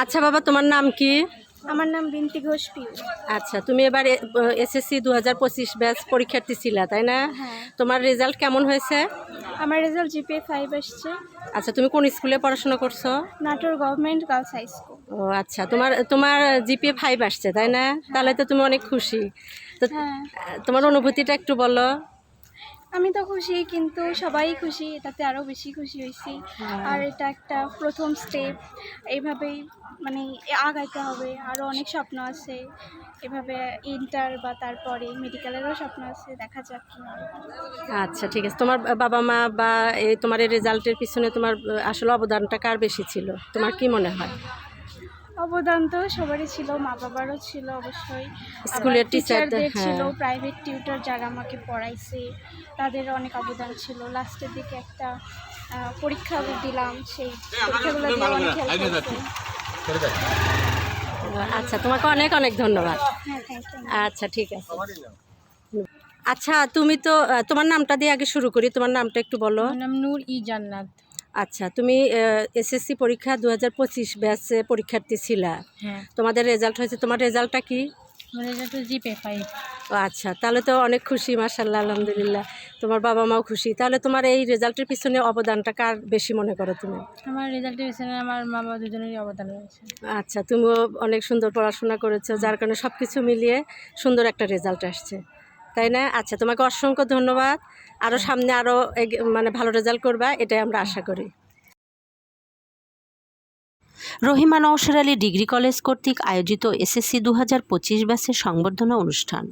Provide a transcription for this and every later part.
আচ্ছা বাবা, তোমার নাম কি? আমার নাম বিনতি ঘোষ পিউ। আচ্ছা, তুমি এবার এসএসসি 2025 ব্যাচ পরীক্ষার্থী ছিলা, তাই না? হ্যাঁ, তোমার রেজাল্ট কেমন হয়েছে? আমার রেজাল্ট জিপিএ 5 আসছে। আচ্ছা, তুমি কোন স্কুলে পড়াশোনা করছো? Natore government girls high school. ও আচ্ছা, তোমার তোমার জিপিএ 5 আসছে, তাই না? তাহলে তো তুমি অনেক খুশি। তো হ্যাঁ, তোমার অনুভূতিটা একটু বলো। আমি তো খুশি, কিন্তু সবাই খুশি, এটাতে আরও বেশি খুশি হয়েছি। আর এটা একটা প্রথম স্টেপ। এইভাবেই মানে আগাইতে হবে, আরও অনেক স্বপ্ন আছে। এভাবে ইন্টার বা তারপরে মেডিকেলেরও স্বপ্ন আছে, দেখা যাক কী হয়। আচ্ছা, ঠিক আছে। তোমার বাবা মা বা এই তোমার এই রেজাল্টের পিছনে তোমার আসলে অবদানটা কার বেশি ছিল, তোমার কি মনে হয়? অবদান তো সবারই ছিল, মা বাবারও ছিল অবশ্যই। স্কুলের টিচারদের হ্যাঁ। ছিল, প্রাইভেট টিউটর যারা আমাকে পড়াইছে তাদের অনেক অবদান ছিল। লাস্টের দিকে একটা পরীক্ষা দিলাম, সেই পরীক্ষাগুলো দিয়ে অনেক হেল্প হয়েছে। আচ্ছা, তোমাকে অনেক অনেক ধন্যবাদ। হ্যাঁ, থ্যাংক ইউ। আচ্ছা, ঠিক আছে। আচ্ছা, তুমি তো তোমার নামটা দিয়ে আগে শুরু করি। তোমার নামটা একটু বলো। আমার নাম নূর ই জান্নাত। আচ্ছা, তুমি এসএসসি পরীক্ষা 2025 ব্যাচে পরীক্ষার্থী ছিলা। হ্যাঁ, তোমাদের রেজাল্ট হয়েছে, তোমার রেজাল্টটা কি? আমার রেজাল্ট জিপিএ 5। ও আচ্ছা, তাহলে তো অনেক খুশি, মাশাআল্লাহ, আলহামদুলিল্লাহ। তোমার বাবা মাও খুশি। তাহলে তোমার এই রেজাল্টের পিছনে অবদানটা কার বেশি মনে করো তুমি? আমার রেজাল্টের পিছনে আমার মা বাবা দুজনেরই অবদান রয়েছে। আচ্ছা, তুমিও অনেক সুন্দর পড়াশোনা করেছো, যার কারণে সব কিছু মিলিয়ে সুন্দর একটা রেজাল্ট আসছে, তাই না? আচ্ছা, তোমাকে অসংখ্য ধন্যবাদ। আরও সামনে আরও মানে ভালো রেজাল্ট করবা, এটাই আমরা আশা করি। রহিমা নওশার আলী ডিগ্রি কলেজ কর্তৃক আয়োজিত এসএসসি 2025 ব্যাচের সংবর্ধনা অনুষ্ঠান।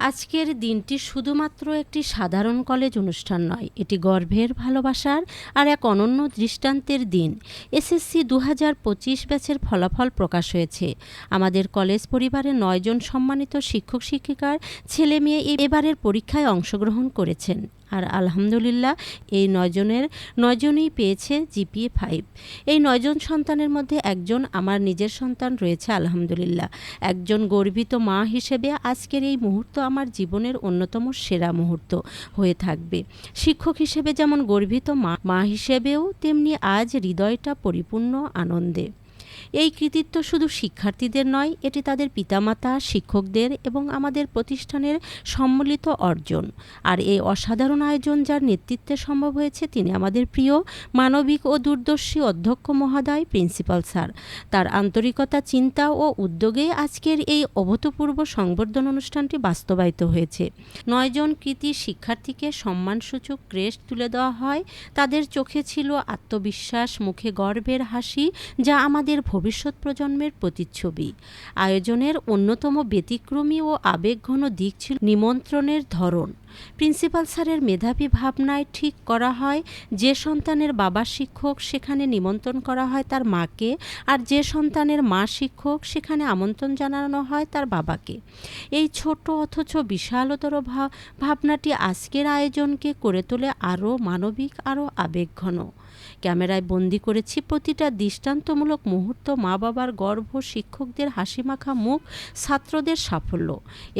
আজকের দিনটি শুধুমাত্র একটি সাধারণ কলেজ অনুষ্ঠান নয়, এটি গর্বের, ভালোবাসার আর এক অনন্য দৃষ্টান্তের দিন। এসএসসি 2025 ব্যাচের ফলাফল প্রকাশ হয়েছে। আমাদের কলেজ পরিবারে 9 জন সম্মানিত শিক্ষক শিক্ষিকার ছেলে মেয়ে এবারের পরীক্ষায় অংশগ্রহণ করেছেন। আর আলহামদুলিল্লাহ, এই 9 জনই পেয়েছে জিপিএ 5। এই 9 জন সন্তানের মধ্যে একজন আমার নিজের সন্তান রয়েছে, আলহামদুলিল্লাহ। একজন গর্বিত মা হিসেবে আজকের এই মুহূর্ত আমার জীবনের অন্যতম সেরা মুহূর্ত হয়ে থাকবে। শিক্ষক হিসেবে যেমন গর্বিত, মা হিসেবেও তেমনি আজ হৃদয়টা পরিপূর্ণ আনন্দে। এই কৃতিত্ব শুধু শিক্ষার্থীদের নয়, এটি তাদের পিতামাতা, শিক্ষকদের এবং আমাদের প্রতিষ্ঠানের সম্মিলিত অর্জন। আর এই অসাধারণ আয়োজন যার নেতৃত্বে সম্ভব হয়েছে, তিনি আমাদের প্রিয়, মানবিক ও দূরদর্শী অধ্যক্ষ মহোদয়, প্রিন্সিপাল স্যার। তার আন্তরিকতা, চিন্তা ও উদ্যোগে আজকের এই অভূতপূর্ব সংবর্ধনা অনুষ্ঠানটি বাস্তবায়িত হয়েছে। 9 জন কৃতী শিক্ষার্থীকে সম্মানসূচক ক্রেস্ট তুলে দেওয়া হয়। তাদের চোখে ছিল আত্মবিশ্বাস, মুখে গর্বের হাসি, যা আমাদের ভবিষ্যৎ প্রজন্মের প্রতিচ্ছবি। আয়োজনের অন্যতম ব্যতিক্রমী ও আবেগঘন দিক ছিল নিমন্ত্রণের ধরন। প্রিন্সিপাল স্যারের মেধাবী ভাবনায় ঠিক করা হয়, যে সন্তানের বাবা শিক্ষক সেখানে নিমন্ত্রণ করা হয় তার মাকে, আর যে সন্তানের মা শিক্ষক সেখানে আমন্ত্রণ জানানো হয় তার বাবাকে। এই ছোট অথচ বিশালতর ভাবনাটি আজকের আয়োজনকে করে তোলে আরও মানবিক, আরও আবেগঘন। ক্যামেরায় বন্দি করেছি প্রতিটা দৃষ্টান্তমূলক মুহূর্ত, মা বাবার গর্ব, শিক্ষকদের হাসিমাখা মুখ, ছাত্রদের সাফল্য।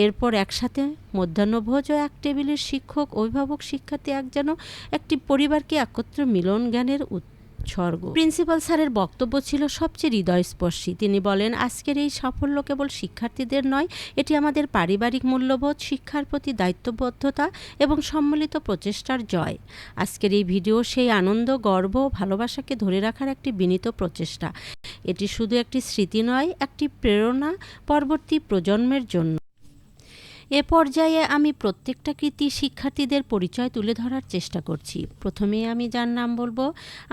এরপর একসাথে মধ্যাহ্নভোজ ও এক টেবিলের শিক্ষক, অভিভাবক, শিক্ষার্থী যেন একটি পরিবারকে একত্র মিলন জ্ঞানের উৎসর্গ। প্রিন্সিপাল স্যারের বক্তব্য ছিল সবচেয়ে হৃদয়স্পর্শী। তিনি বলেন, আজকের এই সাফল্য কেবল শিক্ষার্থীদের নয়, এটি আমাদের পারিবারিক মূল্যবোধ, শিক্ষার প্রতি দায়িত্ববদ্ধতা এবং সম্মিলিত প্রচেষ্টার জয়। আজকের এই ভিডিও সেই আনন্দ, গর্ব ও ভালোবাসাকে ধরে রাখার একটি বিনীত প্রচেষ্টা। এটি শুধু একটি স্মৃতি নয়, একটি প্রেরণা পরবর্তী প্রজন্মের জন্য। এ পর্যায়ে আমি প্রত্যেকটা কৃতী শিক্ষার্থীদের পরিচয় তুলে ধরার চেষ্টা করছি। প্রথমে আমি যার নাম বলবো,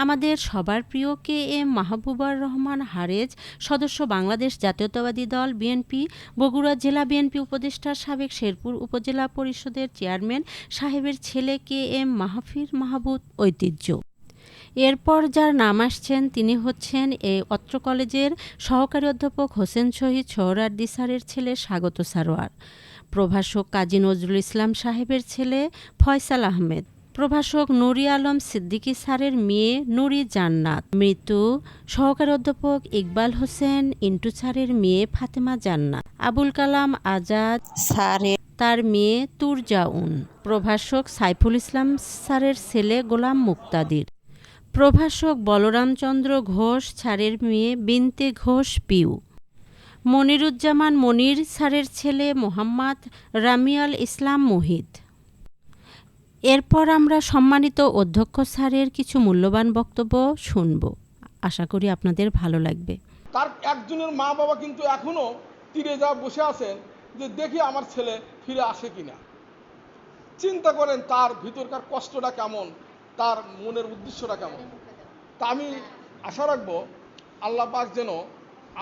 আমাদের সবার প্রিয় KM মাহবুবুর রহমান হারেজ, সদস্য বাংলাদেশ জাতীয়তাবাদী দল বিএনপি, বগুড়া জেলা বিএনপি উপদেষ্টা, সাবেক শেরপুর উপজেলা পরিষদের চেয়ারম্যান সাহেবের ছেলে KM মাহফির মাহবুব ঐতিহ্য। এরপর যার নাম আসছেন, তিনি হচ্ছেন এই অত্র কলেজের সহকারী অধ্যাপক হোসেন শহীদ সোহরাওয়ার্দী স্যারের ছেলে স্বাগত সারোয়ার। প্রভাষক কাজী নজরুল ইসলাম সাহেবের ছেলে ফয়সাল আহমেদ। প্রভাষক নুরি আলম সিদ্দিকী স্যারের মেয়ে নুরি জান্নাত। মৃত্যু সহকারী অধ্যাপক ইকবাল হোসেন ইন্টু স্যারের মেয়ে ফাতেমা জান্নাত। আবুল কালাম আজাদ স্যারের তার মেয়ে তুরজাউন। প্রভাষক সাইফুল ইসলাম স্যারের ছেলে গোলাম মুক্তাদির। প্রভাষক বলরামচন্দ্র ঘোষ স্যারের মেয়ে বিনতে ঘোষ পিউ, মনিরুজ্জামান মনির স্যারের ছেলে মোহাম্মদ রামিয়াল ইসলাম মুহিত। এরপর আমরা সম্মানিত অধ্যক্ষ স্যারের কিছু মূল্যবান বক্তব্য শুনব। আশা করি আপনাদের ভালো লাগবে। তার একজনের মা বাবা কিন্তু এখনও তীরে যা বসে আছেন যে দেখি আমার ছেলে ফিরে আসে কিনা। চিন্তা করেন তার ভিতরকার কষ্টটা কেমন, তার মনের উদ্দেশ্যটা কেমন। তা আমি আশা রাখবো আল্লাহ পাক যেন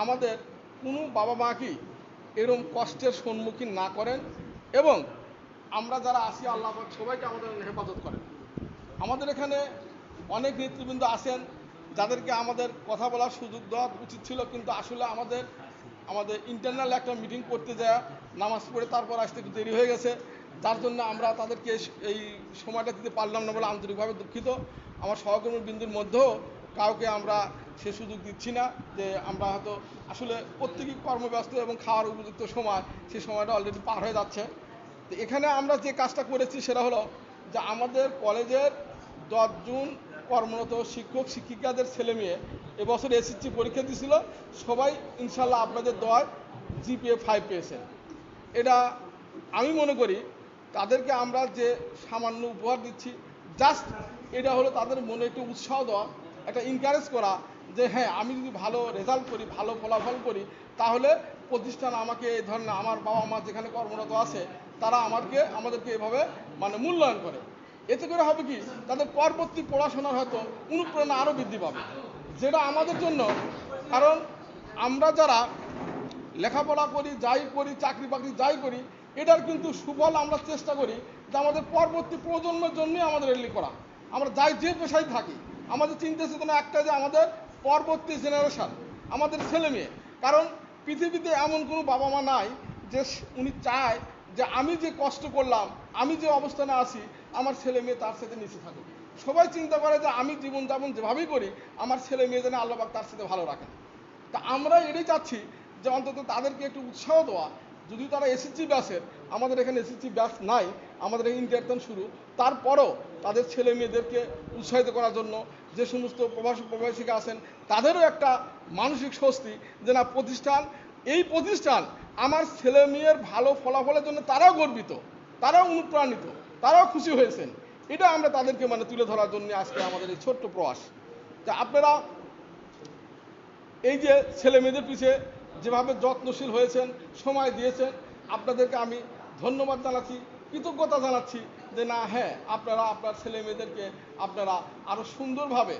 আমাদের কোনো বাবা মাকেই এরকম কষ্টের সম্মুখীন না করেন, এবং আমরা যারা আছি আল্লাহ পাক সবাইকে আমাদের হেফাজত করেন। আমাদের এখানে অনেক নেতৃবৃন্দ আছেন যাদেরকে আমাদের কথা বলার সুযোগ দেওয়া উচিত ছিল, কিন্তু আসলে আমাদের ইন্টারনাল একটা মিটিং করতে যায় নামাজ পড়ে তারপর আসতে একটু দেরি হয়ে গেছে, যার জন্য আমরা তাদেরকে এই সময়টা দিতে পারলাম না বলে আন্তরিকভাবে দুঃখিত। আমার সহকর্মীবৃন্দের মধ্যেও কাউকে আমরা সে সুযোগ দিচ্ছি না, যে আমরা হয়তো আসলে প্রত্যেকেই কর্মব্যস্ত এবং খাওয়ার উপযুক্ত সময়, সেই সময়টা অলরেডি পার হয়ে যাচ্ছে। তো এখানে আমরা যে কাজটা করেছি সেটা হলো যে আমাদের কলেজের 10 জন কর্মরত শিক্ষক শিক্ষিকাদের ছেলে মেয়ে এবছর এসএসসি পরীক্ষা দিয়েছিল, সবাই ইনশাল্লাহ আপনাদের দোয়ায় জিপিএ 5 পেয়েছেন। এটা আমি মনে করি তাদেরকে আমরা যে সামান্য উপহার দিচ্ছি, জাস্ট এটা হলো তাদের মনে একটু উৎসাহ দেওয়া, একটা এনকারেজ করা যে হ্যাঁ আমি যদি ভালো রেজাল্ট করি, ভালো ফলাফল করি, তাহলে প্রতিষ্ঠান আমাকে এই ধরনের, আমার বাবা মা যেখানে কর্মরত আছে তারা আমাদেরকে এভাবে মূল্যায়ন করে। এতে করে হবে কি, তাদের পরবর্তী পড়াশোনার হয়তো অনুপ্রেরণা আরও বৃদ্ধি পাবে, যেটা আমাদের জন্য। কারণ আমরা যারা লেখাপড়া করি, যাই করি, চাকরি বাকরি যাই করি, এটার কিন্তু সুফল আমরা চেষ্টা করি যে আমাদের পরবর্তী প্রজন্মের জন্যই আমাদের এগুলি করা। আমরা যাই যে পেশায় থাকি, আমাদের চিন্তা চেতনা একটা যে আমাদের পরবর্তী জেনারেশন, আমাদের ছেলে মেয়ে। কারণ পৃথিবীতে এমন কোনো বাবা মা নাই যে উনি চায় যে আমি যে কষ্ট করলাম, আমি যে অবস্থানে আছি, আমার ছেলে মেয়ে তার সাথে নিচে থাকুক। সবাই চিন্তা করে যে আমি জীবনযাপন যেভাবেই করি, আমার ছেলে মেয়ে যেন আল্লাহ পাক তার সাথে ভালো রাখেন। তা আমরা এটাই চাচ্ছি যে অন্তত তাদেরকে একটু উৎসাহ দেওয়া। যদিও তারা এসএসসি ব্যাচের, আমাদের এখানে এসএসসি ব্যাচ নাই, আমাদের এই ইন্টারটার্ন শুরু, তারপরও তাদের ছেলে মেয়েদেরকে উৎসাহিত করার জন্য যে সমস্ত প্রবাসী প্রবাসিকা আছেন তাদেরও একটা মানসিক স্বস্তি যে না, এই প্রতিষ্ঠান আমার ছেলে মেয়ের ভালো ফলাফলের জন্য তারাও গর্বিত, তারাও অনুপ্রাণিত, তারাও খুশি হয়েছেন। এটা আমরা তাদেরকে তুলে ধরার জন্য আজকে আমাদের এই ছোট্ট প্রয়াস। তা আপনারা এই যে ছেলে মেয়েদের পিছিয়ে যেভাবে যত্নশীল হয়েছেন, সময় দিয়েছেন, আপনাদেরকে আমি ধন্যবাদ জানাচ্ছি, কৃতজ্ঞতা জানাচ্ছি যে না হ্যাঁ আপনারা আপনার ছেলে মেয়েদেরকে আপনারা আরও সুন্দরভাবে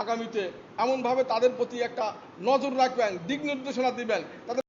আগামীতে এমনভাবে তাদের প্রতি একটা নজর রাখবেন, দিক নির্দেশনা দিবেন, তাদের